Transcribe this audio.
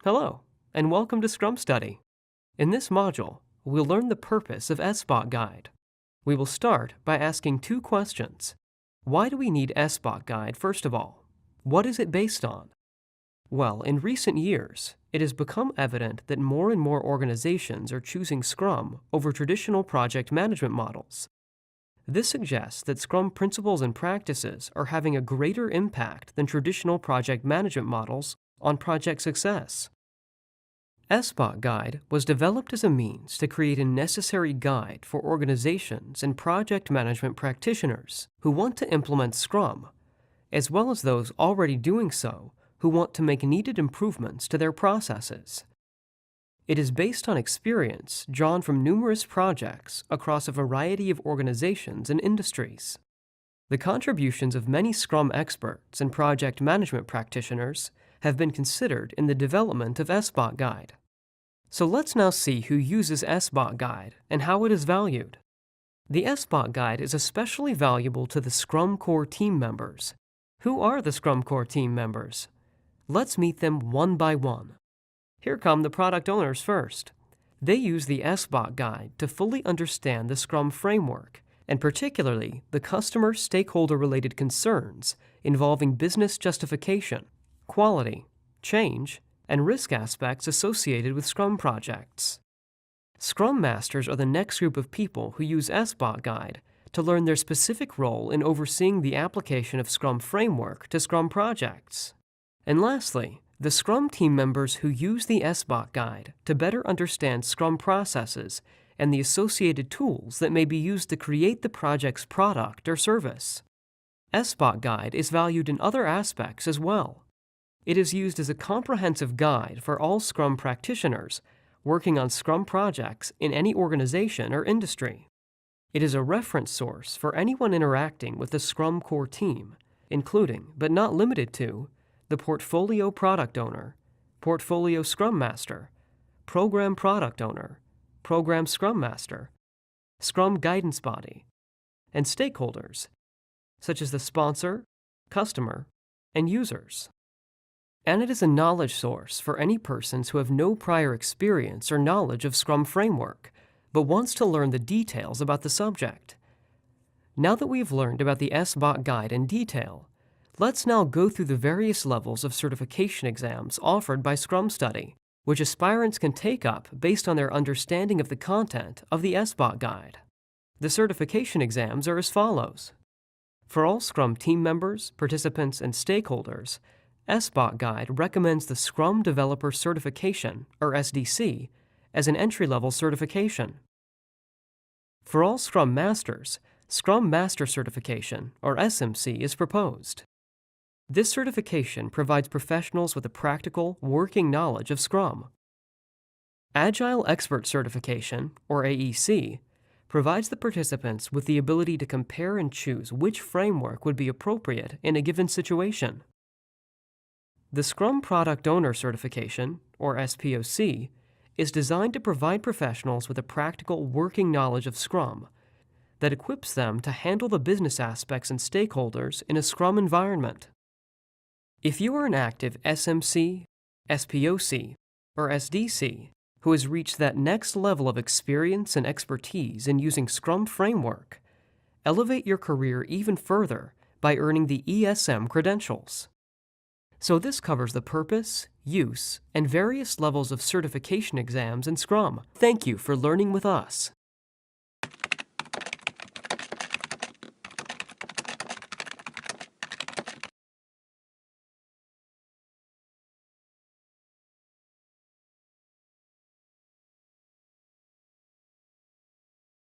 Hello, and welcome to Scrumstudy. In this module, we'll learn the purpose of SBOK Guide. We will start by asking two questions. Why do we need SBOK Guide, first of all? What is it based on? Well, in recent years, it has become evident that more and more organizations are choosing Scrum over traditional project management models. This suggests that Scrum principles and practices are having a greater impact than traditional project management models on project success. SBOK Guide was developed as a means to create a necessary guide for organizations and project management practitioners who want to implement Scrum, as well as those already doing so who want to make needed improvements to their processes. It is based on experience drawn from numerous projects across a variety of organizations and industries. The contributions of many Scrum experts and project management practitioners have been considered in the development of SBOK Guide. So let's now see who uses SBOK Guide and how it is valued. The SBOK Guide is especially valuable to the Scrum Core team members. Who are the Scrum Core team members? Let's meet them one by one. Here come the product owners first. They use the SBOK Guide to fully understand the Scrum framework, and particularly the customer stakeholder-related concerns involving business justification, quality, change, and risk aspects associated with Scrum projects. Scrum Masters are the next group of people who use SBOK Guide to learn their specific role in overseeing the application of Scrum framework to Scrum projects. And lastly, the Scrum team members who use the SBOK Guide to better understand Scrum processes and the associated tools that may be used to create the project's product or service. SBOK Guide is valued in other aspects as well. It is used as a comprehensive guide for all Scrum practitioners working on Scrum projects in any organization or industry. It is a reference source for anyone interacting with the Scrum Core team, including, but not limited to, the Portfolio Product Owner, Portfolio Scrum Master, Program Product Owner, Program Scrum Master, Scrum Guidance Body, and stakeholders, such as the sponsor, customer, and users. And it is a knowledge source for any persons who have no prior experience or knowledge of Scrum framework, but wants to learn the details about the subject. Now that we've learned about the SBOK Guide in detail, let's now go through the various levels of certification exams offered by Scrumstudy, which aspirants can take up based on their understanding of the content of the SBOK Guide. The certification exams are as follows. For all Scrum team members, participants, and stakeholders, SBOK Guide recommends the Scrum Developer Certification, or SDC, as an entry-level certification. For all Scrum Masters, Scrum Master Certification, or SMC, is proposed. This certification provides professionals with a practical, working knowledge of Scrum. Agile Expert Certification, or AEC, provides the participants with the ability to compare and choose which framework would be appropriate in a given situation. The Scrum Product Owner Certification, or SPOC, is designed to provide professionals with a practical, working knowledge of Scrum that equips them to handle the business aspects and stakeholders in a Scrum environment. If you are an active SMC, SPOC, or SDC who has reached that next level of experience and expertise in using Scrum framework, elevate your career even further by earning the ESM credentials. So this covers the purpose, use, and various levels of certification exams in Scrum. Thank you for learning with us.